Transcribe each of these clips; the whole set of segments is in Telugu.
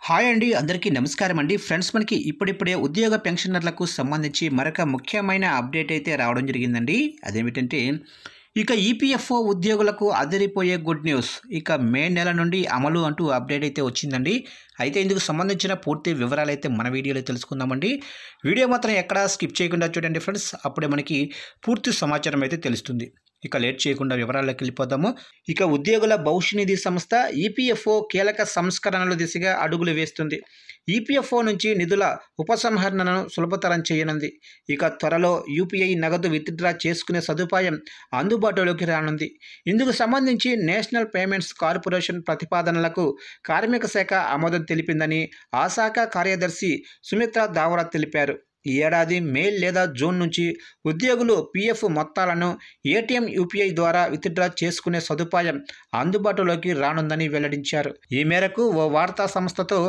హాయ్ అండి, అందరికీ నమస్కారం అండి. ఫ్రెండ్స్, మనకి ఇప్పుడిప్పుడే ఉద్యోగ పెన్షనర్లకు సంబంధించి మరొక ముఖ్యమైన అప్డేట్ అయితే రావడం జరిగిందండి. అదేమిటంటే ఇక ఈపీఎఫ్ఓ ఉద్యోగులకు అదిరిపోయే గుడ్ న్యూస్. ఇక మే నెల నుండి అమలు అంటూ అప్డేట్ అయితే వచ్చిందండి. అయితే ఇందుకు సంబంధించిన పూర్తి వివరాలు అయితే మన వీడియోలో తెలుసుకుందామండి. వీడియో మాత్రం ఎక్కడా స్కిప్ చేయకుండా చూడండి ఫ్రెండ్స్, అప్పుడే మనకి పూర్తి సమాచారం అయితే తెలుస్తుంది. ఇక లేట్ చేయకుండా వివరాల్లోకి వెళ్ళిపోదాము. ఇక ఉద్యోగుల భవిష్య నిధి సంస్థ ఈపీఎఫ్ఓ కీలక సంస్కరణల దిశగా అడుగులు వేస్తుంది. ఈపీఎఫ్ఓ నుంచి నిధుల ఉపసంహరణను సులభతరం చేయనుంది. ఇక త్వరలో యూపీఐ నగదు విత్డ్రా చేసుకునే సదుపాయం అందుబాటులోకి రానుంది. ఇందుకు సంబంధించి నేషనల్ పేమెంట్స్ కార్పొరేషన్ ప్రతిపాదనలకు కార్మిక శాఖ ఆమోదం తెలిపిందని ఆ శాఖ కార్యదర్శి సుమిత్రా దావరా తెలిపారు. ఈ ఏడాది మే లేదా జూన్ నుంచి ఉద్యోగులు పీఎఫ్ మొత్తాలను ఏటీఎం యూపీఐ ద్వారా విత్డ్రా చేసుకునే సదుపాయం అందుబాటులోకి రానుందని వెల్లడించారు. ఈ మేరకు ఓ వార్తా సంస్థతో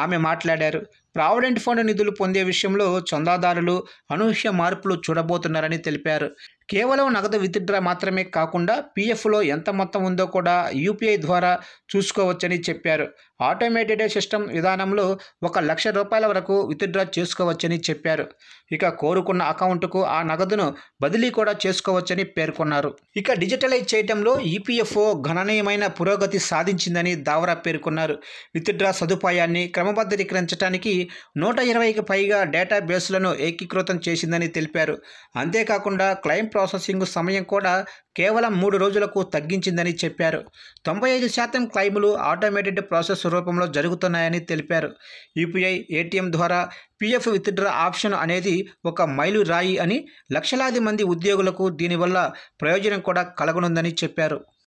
ఆమె మాట్లాడారు. ప్రావిడెంట్ ఫండ్ నిధులు పొందే విషయంలో చందాదారులు అనూహ్య మార్పులు చూడబోతున్నారని తెలిపారు. కేవలం నగదు విత్డ్రా మాత్రమే కాకుండా పీఎఫ్లో ఎంత మొత్తం ఉందో కూడా యూపీఐ ద్వారా చూసుకోవచ్చని చెప్పారు. ఆటోమేటెడ్ సిస్టమ్ విధానంలో ₹1,00,000 వరకు విత్డ్రా చేసుకోవచ్చని చెప్పారు. ఇక కోరుకున్న అకౌంట్కు ఆ నగదును బదిలీ కూడా చేసుకోవచ్చని పేర్కొన్నారు. ఇక డిజిటలైజ్ చేయడంలో ఈపీఎఫ్ఓ గణనీయమైన పురోగతి సాధించిందని దావరా పేర్కొన్నారు. విత్డ్రా సదుపాయాన్ని క్రమబద్ధీకరించడానికి 120కి పైగా డేటాబేస్లను ఏకీకృతం చేసిందని తెలిపారు. అంతేకాకుండా క్లెయిమ్ ప్రాసెసింగ్ సమయం కూడా కేవలం 3 రోజులకు తగ్గించిందని చెప్పారు. 95% క్లెయిములు ఆటోమేటెడ్ ప్రాసెస్ రూపంలో జరుగుతున్నాయని తెలిపారు. యూపీఐ ఏటీఎం ద్వారా పీఎఫ్ విత్డ్రా ఆప్షన్ అనేది ఒక మైలురాయి అని, లక్షలాది మంది ఉద్యోగులకు దీనివల్ల ప్రయోజనం కూడా కలగనుందని చెప్పారు.